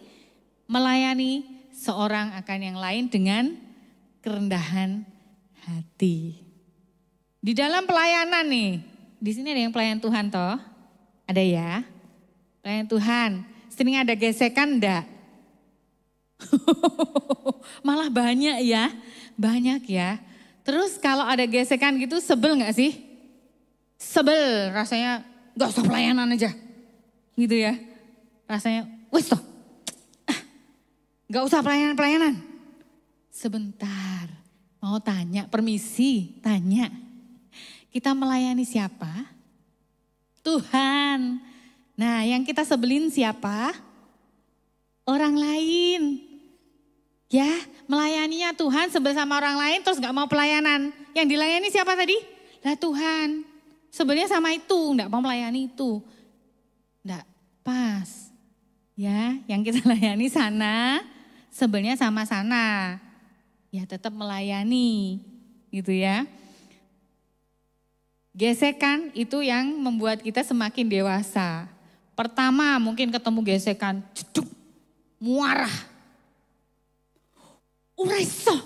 melayani seorang akan yang lain dengan kerendahan hati. Di dalam pelayanan nih, di sini ada yang pelayan Tuhan toh? Ada ya? Pelayan Tuhan, sering ada gesekan enggak? Malah banyak ya, banyak ya. Terus kalau ada gesekan gitu sebel enggak sih? Sebel, rasanya enggak usah pelayanan aja. Gitu ya, rasanya wes toh. Gak usah pelayanan. Sebentar, mau tanya, permisi, tanya. Kita melayani siapa? Tuhan. Nah yang kita sebelin siapa? Orang lain. Ya, melayaninya Tuhan sebel sama orang lain terus gak mau pelayanan. Yang dilayani siapa tadi? Lah Tuhan. Sebelnya sama itu, gak mau melayani itu. Gak pas. Ya, yang kita layani sana. Sebenarnya sama sana, ya tetap melayani gitu ya. Gesekan itu yang membuat kita semakin dewasa. Pertama mungkin ketemu gesekan, jeduk, muarah. Uraiso.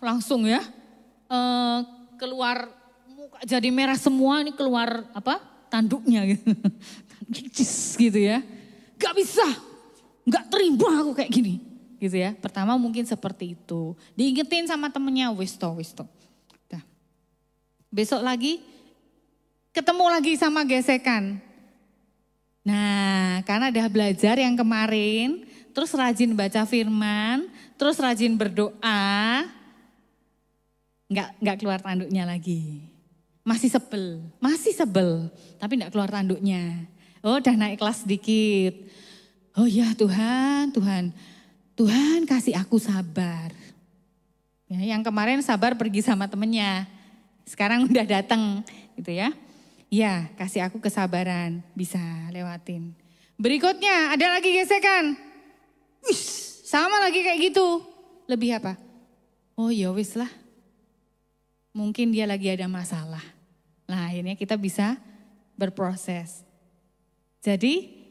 Langsung ya, keluar muka jadi merah semua, ini keluar apa tanduknya gitu. Gitu ya, gak bisa. Enggak terima aku kayak gini, gitu ya. Pertama mungkin seperti itu. Diingetin sama temennya, wis toh. Nah. Besok lagi, ketemu lagi sama gesekan. Nah, karena udah belajar yang kemarin, terus rajin baca firman, terus rajin berdoa, nggak keluar tanduknya lagi. Masih sebel, tapi nggak keluar tanduknya. Oh, udah naik kelas sedikit. Oh ya Tuhan kasih aku sabar. Ya, yang kemarin sabar pergi sama temennya, sekarang udah datang gitu ya. Ya, kasih aku kesabaran, bisa lewatin. Berikutnya ada lagi gesekan. Sama lagi kayak gitu. Lebih apa? Oh ya wis lah. Mungkin dia lagi ada masalah. Nah, akhirnya kita bisa berproses. Jadi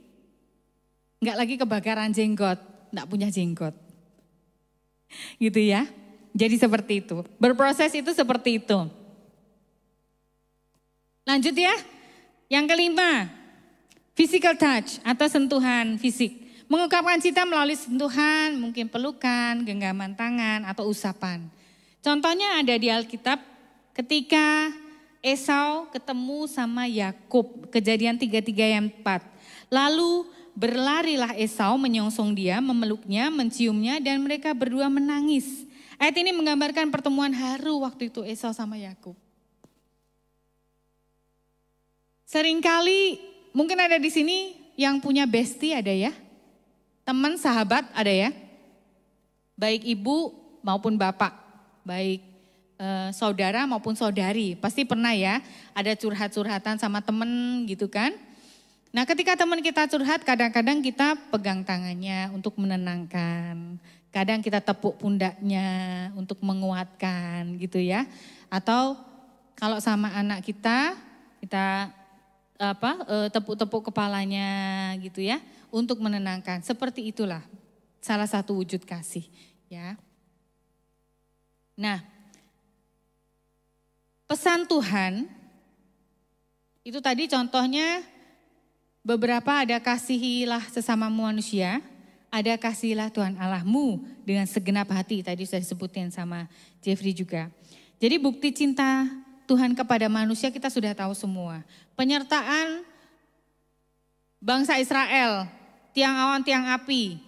enggak lagi kebakaran jenggot, enggak punya jenggot. Gitu ya. Jadi seperti itu. Berproses itu seperti itu. Lanjut ya. Yang kelima, physical touch atau sentuhan fisik. Mengungkapkan cinta melalui sentuhan, mungkin pelukan, genggaman tangan atau usapan. Contohnya ada di Alkitab ketika Esau ketemu sama Yakub, Kejadian 33 ayat 4. Lalu berlarilah Esau menyongsong dia, memeluknya, menciumnya dan mereka berdua menangis. Ayat ini menggambarkan pertemuan haru waktu itu Esau sama Yakub. Seringkali mungkin ada di sini yang punya bestie ada ya. Teman, sahabat ada ya. Baik ibu maupun bapak, baik saudara maupun saudari. Pasti pernah ya ada curhat-curhatan sama temen gitu kan. Nah ketika teman kita curhat kadang-kadang kita pegang tangannya untuk menenangkan. Kadang kita tepuk pundaknya untuk menguatkan gitu ya. Atau kalau sama anak kita tepuk-tepuk kepalanya gitu ya untuk menenangkan. Seperti itulah salah satu wujud kasih ya. Nah, pesan Tuhan itu tadi contohnya beberapa ada kasihilah sesama manusia, ada kasihilah Tuhan Allahmu dengan segenap hati. Tadi sudah disebutin sama Jeffrey juga. Jadi bukti cinta Tuhan kepada manusia kita sudah tahu semua. Penyertaan bangsa Israel, tiang awan, tiang api,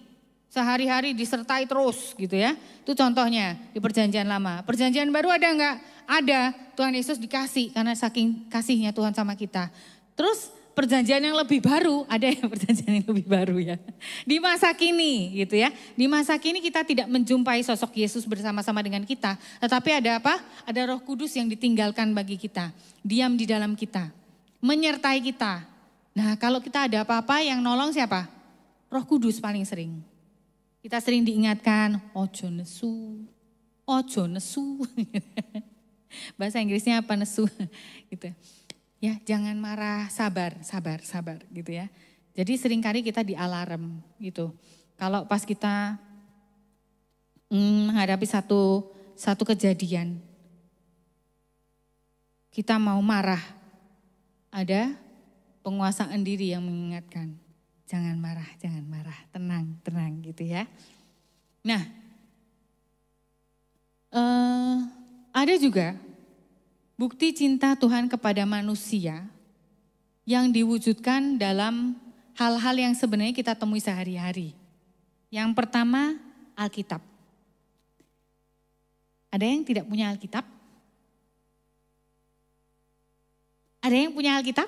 sehari-hari disertai terus gitu ya. Itu contohnya di perjanjian lama. Perjanjian baru ada enggak? Ada, Tuhan Yesus dikasih karena saking kasihnya Tuhan sama kita. Terus perjanjian yang lebih baru, ada yang perjanjian yang lebih baru ya. Di masa kini gitu ya. Di masa kini kita tidak menjumpai sosok Yesus bersama-sama dengan kita. Tetapi ada apa? Ada Roh Kudus yang ditinggalkan bagi kita. Diam di dalam kita. Menyertai kita. Nah kalau kita ada apa-apa yang nolong siapa? Roh Kudus paling sering. Kita sering diingatkan, ojo nesu, ojo nesu. Bahasa Inggrisnya apa nesu gitu. Ya jangan marah, sabar gitu ya. Jadi seringkali kita di alarm gitu. Kalau pas kita menghadapi satu kejadian, kita mau marah, ada penguasaan diri yang mengingatkan. Jangan marah, tenang gitu ya. Nah, ada juga bukti cinta Tuhan kepada manusia yang diwujudkan dalam hal-hal yang sebenarnya kita temui sehari-hari. Yang pertama, Alkitab. Ada yang tidak punya Alkitab? Ada yang punya Alkitab?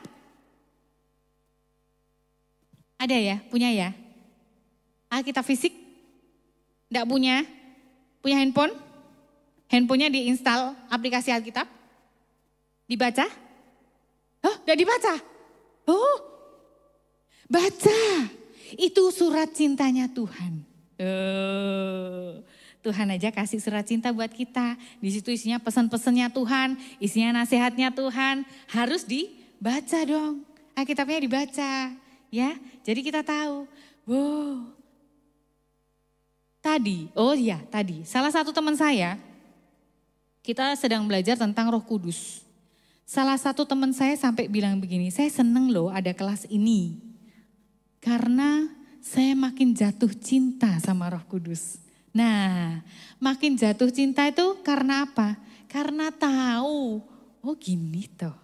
Ada ya, punya ya. Alkitab fisik? Enggak punya? Punya handphone? Handphonenya diinstal aplikasi Alkitab? Dibaca? Oh, enggak dibaca? Oh, baca. Itu surat cintanya Tuhan. Tuhan aja kasih surat cinta buat kita. Di situ isinya pesan-pesannya Tuhan, isinya nasihatnya Tuhan. Harus dibaca dong. Alkitabnya dibaca. Ya, jadi kita tahu. Wow. Tadi salah satu teman saya, kita sedang belajar tentang Roh Kudus. Salah satu teman saya sampai bilang begini, saya seneng loh ada kelas ini. Karena saya makin jatuh cinta sama Roh Kudus. Nah, makin jatuh cinta itu karena apa? Karena tahu, oh gini toh.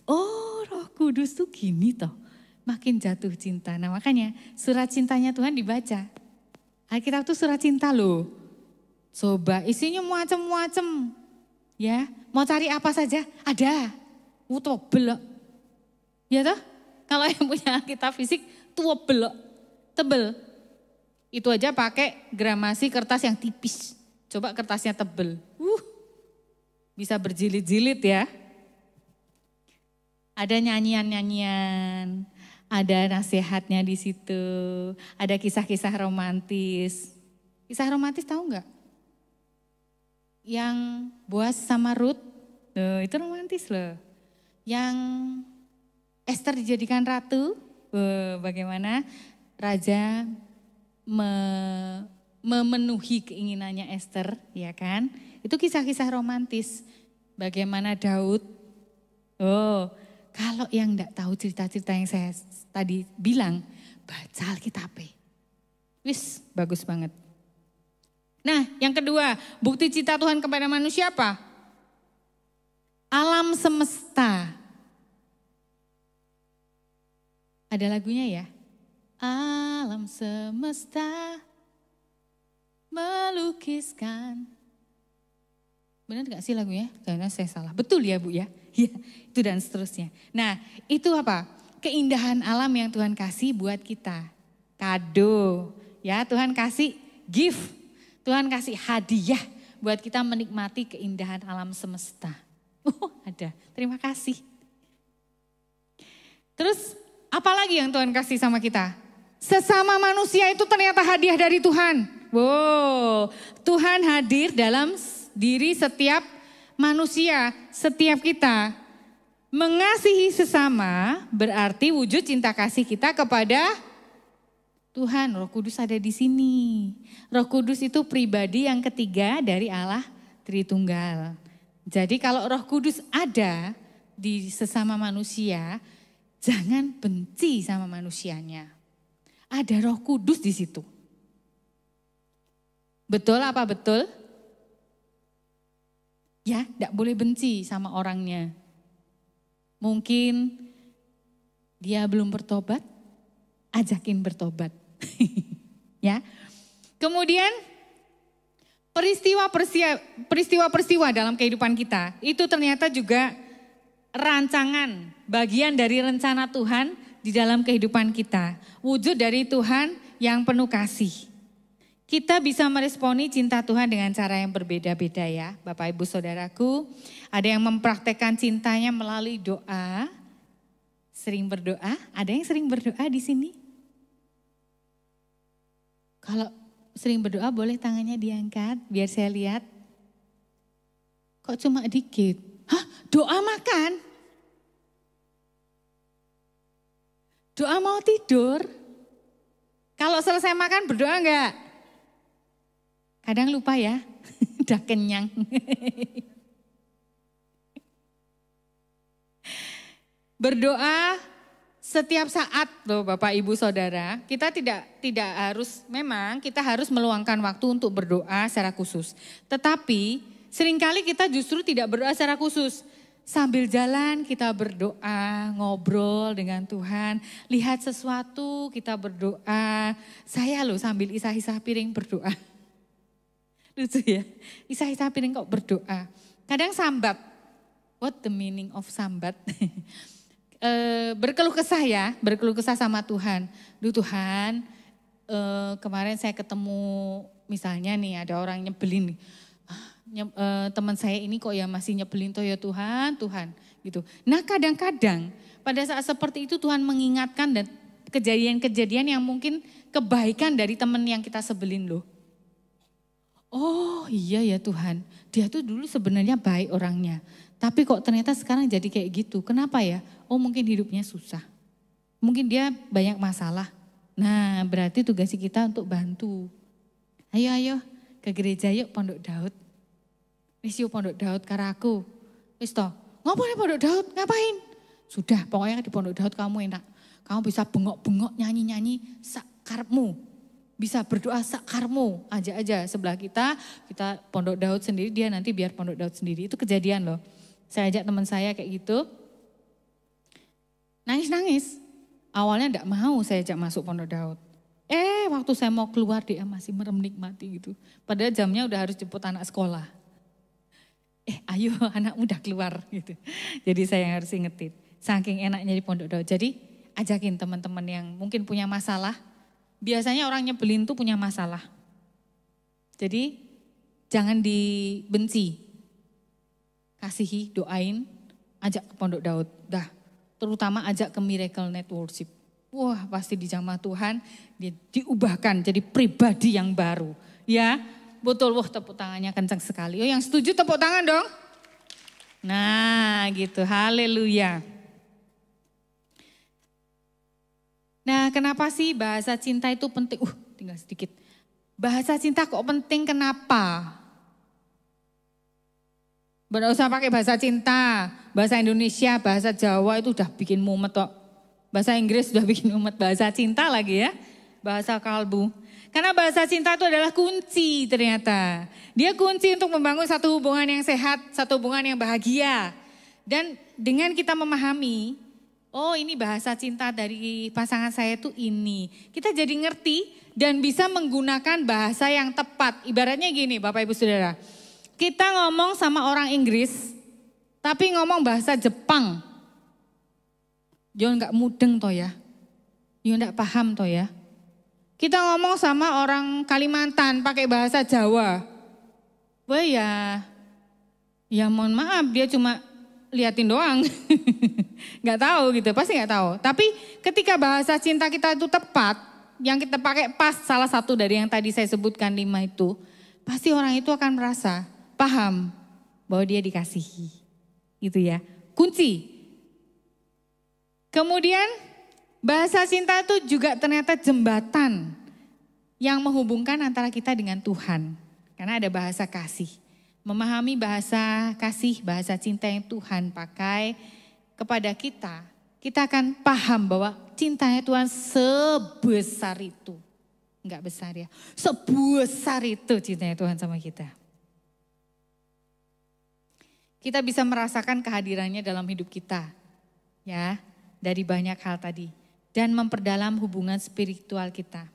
Oh Roh Kudus tuh gini toh. makin jatuh cinta. Nah makanya surat cintanya Tuhan dibaca. Alkitab itu surat cinta loh. Coba isinya macam-macam. Ya, mau cari apa saja ada. Tebel. Ya toh? Kalau yang punya Alkitab fisik tebel. Tebel. Itu aja pakai gramasi kertas yang tipis. Coba kertasnya tebel. Bisa berjilid-jilid ya. Ada nyanyian-nyanyian, ada nasihatnya di situ, ada kisah-kisah romantis. Kisah romantis tahu nggak? Yang Boaz sama Ruth, itu romantis loh. Yang Esther dijadikan ratu, bagaimana raja memenuhi keinginannya Esther, ya kan? Itu kisah-kisah romantis. Bagaimana Daud, kalau yang enggak tahu cerita-cerita yang saya tadi bilang, baca Alkitab. Wis, bagus banget. Nah, yang kedua, bukti cinta Tuhan kepada manusia apa? Alam semesta. Ada lagunya ya? Alam semesta melukiskan. Benar gak sih lagunya? Jangan saya salah. Betul ya Bu ya? Ya, itu dan seterusnya. Nah, itu apa? Keindahan alam yang Tuhan kasih buat kita. Kado. Ya, Tuhan kasih gift. Tuhan kasih hadiah buat kita menikmati keindahan alam semesta. Ada. Terima kasih. Terus, apa lagi yang Tuhan kasih sama kita? Sesama manusia itu ternyata hadiah dari Tuhan. Wow, Tuhan hadir dalam diri setiap manusia, setiap kita. Mengasihi sesama berarti wujud cinta kasih kita kepada Tuhan. Roh Kudus ada di sini. Roh Kudus itu pribadi yang ketiga dari Allah Tritunggal. Jadi kalau Roh Kudus ada di sesama manusia, jangan benci sama manusianya. Ada Roh Kudus di situ. Betul apa betul? Ya, tidak boleh benci sama orangnya. Mungkin dia belum bertobat, ajakin bertobat. Ya. Kemudian peristiwa-peristiwa dalam kehidupan kita itu ternyata juga rancangan, bagian dari rencana Tuhan di dalam kehidupan kita. Wujud dari Tuhan yang penuh kasih. Kita bisa meresponi cinta Tuhan dengan cara yang berbeda-beda ya, Bapak Ibu Saudaraku. Ada yang mempraktekkan cintanya melalui doa, sering berdoa. Ada yang sering berdoa di sini? Kalau sering berdoa boleh tangannya diangkat, biar saya lihat. Kok cuma dikit? Hah, doa makan? Doa mau tidur? Kalau selesai makan berdoa enggak? Kadang lupa ya, udah kenyang. Berdoa setiap saat loh Bapak Ibu Saudara. Kita tidak harus, memang kita harus meluangkan waktu untuk berdoa secara khusus. Tetapi seringkali kita justru tidak berdoa secara khusus. Sambil jalan kita berdoa, ngobrol dengan Tuhan. Lihat sesuatu kita berdoa. Saya loh sambil isah-isah piring berdoa. Lucu ya, isah-isah piring kok berdoa. Kadang sambat, what the meaning of sambat? Berkeluh kesah ya, berkeluh kesah sama Tuhan. Duh Tuhan, kemarin saya ketemu misalnya nih ada orang nyebelin nih. Teman saya ini kok ya masih nyebelin toh ya Tuhan, Tuhan gitu. Nah kadang-kadang pada saat seperti itu Tuhan mengingatkan dan kejadian-kejadian yang mungkin kebaikan dari teman yang kita sebelin loh. Oh iya ya Tuhan, dia tuh dulu sebenarnya baik orangnya. Tapi kok ternyata sekarang jadi kayak gitu. Kenapa ya? Oh mungkin hidupnya susah. Mungkin dia banyak masalah. Nah berarti tugas kita untuk bantu. Ayo ke gereja yuk Pondok Daud. Wis yuk Pondok Daud karaku. Wis toh, ngapain Pondok Daud? Ngapain? Sudah pokoknya di Pondok Daud kamu enak. Kamu bisa bengok-bengok nyanyi-nyanyi sakarepmu. Bisa berdoa sakarmu aja sebelah kita Pondok Daud sendiri, dia nanti biar Pondok Daud sendiri. Itu kejadian loh. Saya ajak teman saya kayak gitu. Nangis-nangis. Awalnya enggak mau saya ajak masuk Pondok Daud. Waktu saya mau keluar dia masih menikmati gitu. Padahal jamnya udah harus jemput anak sekolah. Ayo anak udah keluar gitu. Jadi saya yang harus ingetin. Saking enaknya di Pondok Daud. Jadi ajakin teman-teman yang mungkin punya masalah. Biasanya orang nyebelin tuh punya masalah. Jadi jangan dibenci. Kasihi, doain, ajak ke Pondok Daud. Terutama ajak ke Miracle Net Worship. Wah, pasti dijamah Tuhan, dia diubahkan jadi pribadi yang baru. Ya, betul. Wah, tepuk tangannya kencang sekali. Yang setuju tepuk tangan dong. Nah, gitu. Haleluya. Nah, kenapa sih bahasa cinta itu penting? Tinggal sedikit. Bahasa cinta kok penting, kenapa? Tidak usah pakai bahasa cinta, bahasa Indonesia, bahasa Jawa itu udah bikin mumet kok. Bahasa Inggris udah bikin mumet, bahasa cinta lagi ya, bahasa kalbu. Karena bahasa cinta itu adalah kunci ternyata. Dia kunci untuk membangun satu hubungan yang sehat, satu hubungan yang bahagia. Dan dengan kita memahami, ini bahasa cinta dari pasangan saya itu ini. Kita jadi ngerti dan bisa menggunakan bahasa yang tepat. Ibaratnya gini Bapak Ibu Saudara. Kita ngomong sama orang Inggris, tapi ngomong bahasa Jepang. Yo enggak mudeng toh ya. Yo enggak paham toh ya. Kita ngomong sama orang Kalimantan pakai bahasa Jawa. Wah ya mohon maaf dia cuma liatin doang. Enggak tahu gitu, pasti enggak tahu. Tapi ketika bahasa cinta kita itu tepat, yang kita pakai pas salah satu dari yang tadi saya sebutkan 5 itu, pasti orang itu akan merasa paham bahwa dia dikasihi. Gitu ya. Kunci. Kemudian bahasa cinta itu juga ternyata jembatan yang menghubungkan antara kita dengan Tuhan. Karena ada bahasa kasih. Memahami bahasa kasih, bahasa cinta yang Tuhan pakai kepada kita, kita akan paham bahwa cintanya Tuhan sebesar itu. Enggak besar ya, sebesar itu cintanya Tuhan sama kita. Kita bisa merasakan kehadirannya dalam hidup kita. Ya. Dari banyak hal tadi. Dan memperdalam hubungan spiritual kita.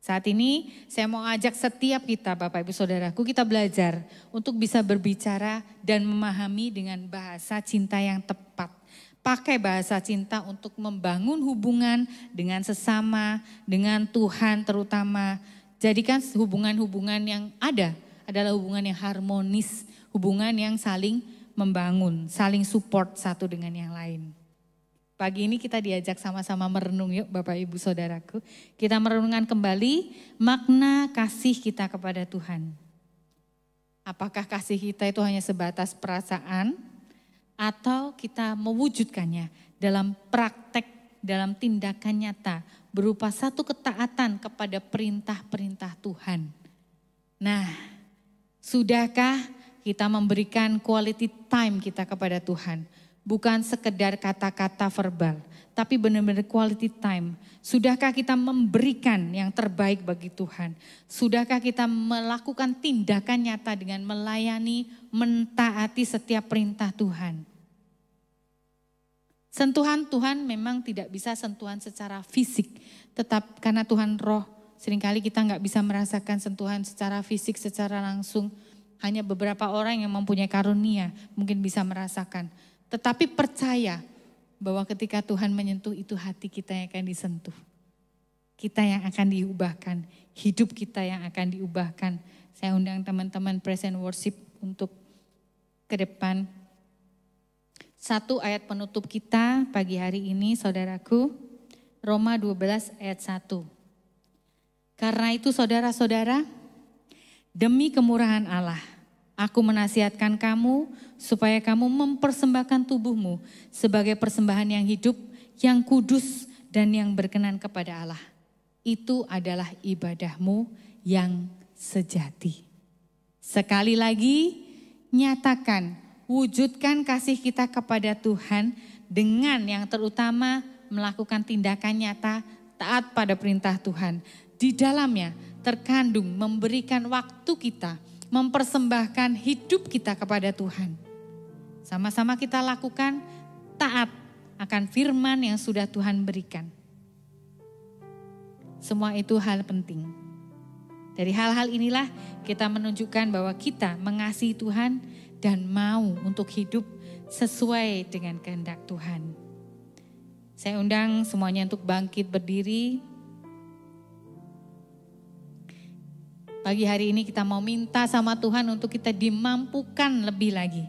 Saat ini saya mau ajak setiap kita Bapak Ibu Saudaraku kita belajar untuk bisa berbicara dan memahami dengan bahasa cinta yang tepat. Pakai bahasa cinta untuk membangun hubungan dengan sesama, dengan Tuhan terutama. Jadikan hubungan-hubungan yang ada adalah hubungan yang harmonis, hubungan yang saling membangun, saling support satu dengan yang lain. Pagi ini kita diajak sama-sama merenung yuk Bapak Ibu Saudaraku. Kita merenungkan kembali makna kasih kita kepada Tuhan. Apakah kasih kita itu hanya sebatas perasaan atau kita mewujudkannya dalam praktek, dalam tindakan nyata berupa satu ketaatan kepada perintah-perintah Tuhan. Nah, sudahkah kita memberikan quality time kita kepada Tuhan? Bukan sekedar kata-kata verbal, tapi benar-benar quality time. Sudahkah kita memberikan yang terbaik bagi Tuhan? Sudahkah kita melakukan tindakan nyata dengan melayani, mentaati setiap perintah Tuhan? Sentuhan Tuhan memang tidak bisa sentuhan secara fisik, tetap karena Tuhan roh. Seringkali kita nggak bisa merasakan sentuhan secara fisik, secara langsung. Hanya beberapa orang yang mempunyai karunia mungkin bisa merasakan. Tetapi percaya bahwa ketika Tuhan menyentuh itu hati kita yang akan disentuh. Kita yang akan diubahkan, hidup kita yang akan diubahkan. Saya undang teman-teman praise and worship untuk ke depan. 1 ayat penutup kita pagi hari ini saudaraku, Roma 12 ayat 1. Karena itu saudara-saudara, demi kemurahan Allah, aku menasihatkan kamu supaya kamu mempersembahkan tubuhmu sebagai persembahan yang hidup, yang kudus dan yang berkenan kepada Allah. Itu adalah ibadahmu yang sejati. Sekali lagi, nyatakan, wujudkan kasih kita kepada Tuhan dengan yang terutama melakukan tindakan nyata taat pada perintah Tuhan. Di dalamnya terkandung memberikan waktu kita, mempersembahkan hidup kita kepada Tuhan. Sama-sama kita lakukan taat akan firman yang sudah Tuhan berikan. Semua itu hal penting. Dari hal-hal inilah kita menunjukkan bahwa kita mengasihi Tuhan dan mau untuk hidup sesuai dengan kehendak Tuhan. Saya undang semuanya untuk bangkit berdiri. Pagi hari ini kita mau minta sama Tuhan untuk kita dimampukan lebih lagi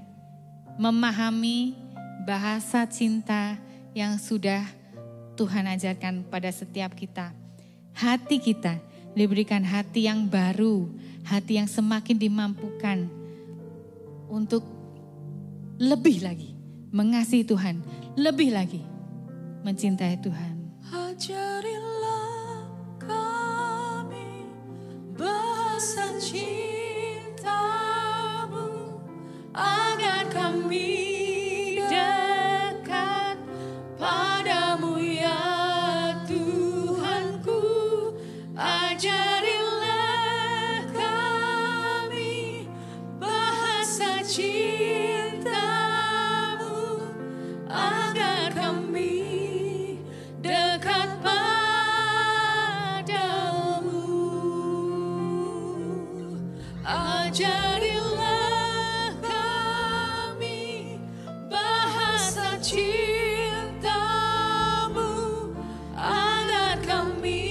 memahami bahasa cinta yang sudah Tuhan ajarkan pada setiap kita. Hati kita diberikan hati yang baru, hati yang semakin dimampukan untuk lebih lagi mengasihi Tuhan, lebih lagi mencintai Tuhan. Ajarilah kami bahasa cinta-Mu agar kami dekat padamu ya Tuhanku. Ajarilah kami bahasa cinta-Mu agar kami dekat padamu. Ajarilah kami bahasa cinta-Mu agar kami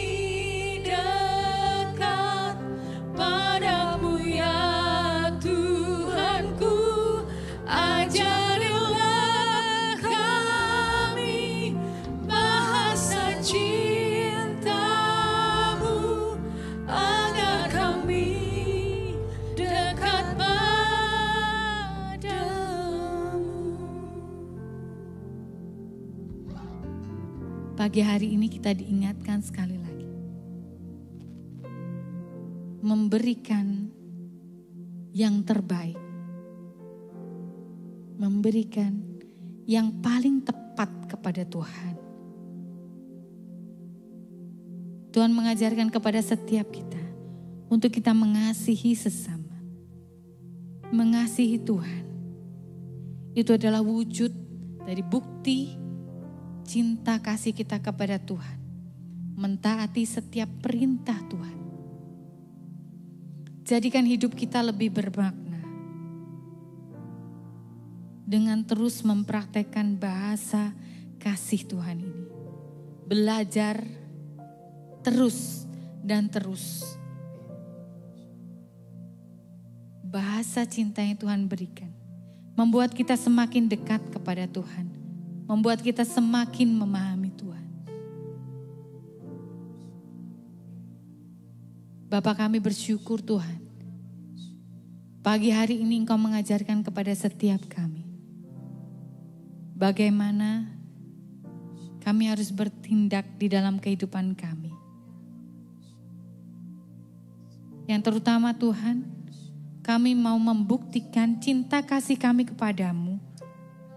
dekat padamu ya Tuhanku. Ajarilah kami bahasa cinta-Mu agar kami dekat padamu. Pagi hari ini kita diingatkan sekali lagi. Memberikan yang terbaik. Memberikan yang paling tepat kepada Tuhan. Tuhan mengajarkan kepada setiap kita untuk kita mengasihi sesama. Mengasihi Tuhan. Itu adalah wujud dari bukti cinta kasih kita kepada Tuhan. Mentaati setiap perintah Tuhan. Jadikan hidup kita lebih bermakna. Dengan terus mempraktekkan bahasa kasih Tuhan ini. Belajar terus dan terus. Bahasa cinta yang Tuhan berikan. Membuat kita semakin dekat kepada Tuhan. Membuat kita semakin memahami Tuhan. Bapa kami bersyukur Tuhan. Pagi hari ini Engkau mengajarkan kepada setiap kami. Bagaimana kami harus bertindak di dalam kehidupan kami. Yang terutama Tuhan, kami mau membuktikan cinta kasih kami kepadamu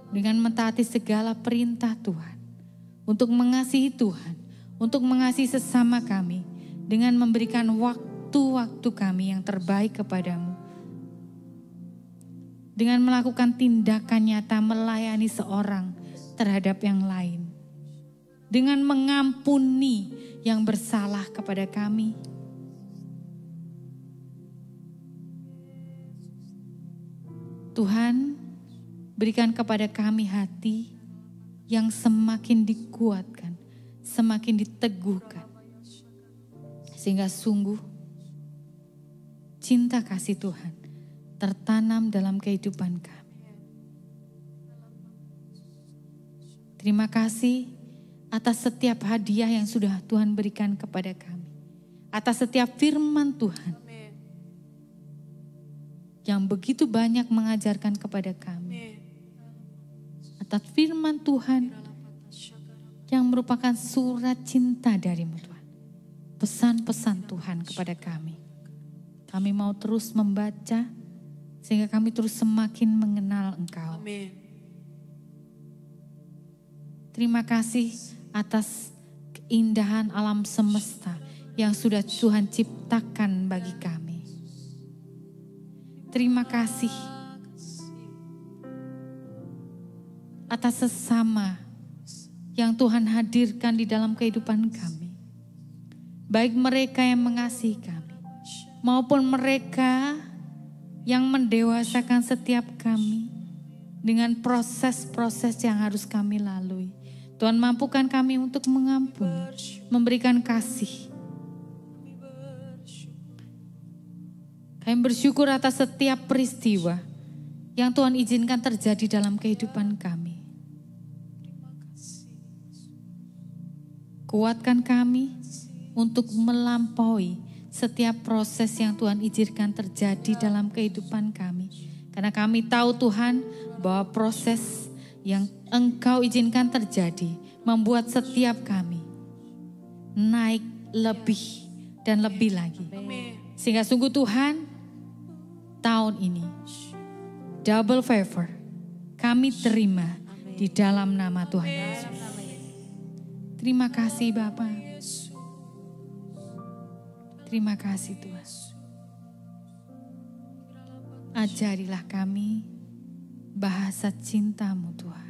dengan mentaati segala perintah Tuhan. Untuk mengasihi Tuhan, untuk mengasihi sesama kami, dengan memberikan waktu-waktu kami yang terbaik kepadamu. Dengan melakukan tindakan nyata melayani seorang terhadap yang lain. Dengan mengampuni yang bersalah kepada kami. Tuhan, berikan kepada kami hati yang semakin dikuatkan, semakin diteguhkan. Sehingga sungguh cinta kasih Tuhan tertanam dalam kehidupan kami. Terima kasih atas setiap hadiah yang sudah Tuhan berikan kepada kami. Atas setiap firman Tuhan yang begitu banyak mengajarkan kepada kami. Atas firman Tuhan yang merupakan surat cinta darimu Tuhan. Pesan-pesan Tuhan kepada kami. Kami mau terus membaca sehingga kami terus semakin mengenal Engkau. Amin. Terima kasih atas keindahan alam semesta yang sudah Tuhan ciptakan bagi kami. Terima kasih atas sesama yang Tuhan hadirkan di dalam kehidupan kami. Baik mereka yang mengasihi kami, maupun mereka yang mendewasakan setiap kami dengan proses-proses yang harus kami lalui. Tuhan mampukan kami untuk mengampuni, memberikan kasih. Kami bersyukur atas setiap peristiwa yang Tuhan izinkan terjadi dalam kehidupan kami. Kuatkan kami untuk melampaui setiap proses yang Tuhan izinkan terjadi dalam kehidupan kami. Karena kami tahu Tuhan bahwa proses yang Engkau izinkan terjadi membuat setiap kami naik lebih dan lebih lagi. Sehingga sungguh Tuhan, tahun ini double favor kami terima di dalam nama Tuhan Yesus. Terima kasih Bapa. Terima kasih Tuhan. Ajarilah kami bahasa cinta-Mu Tuhan.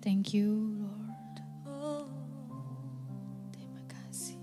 Thank you Lord. Terima kasih.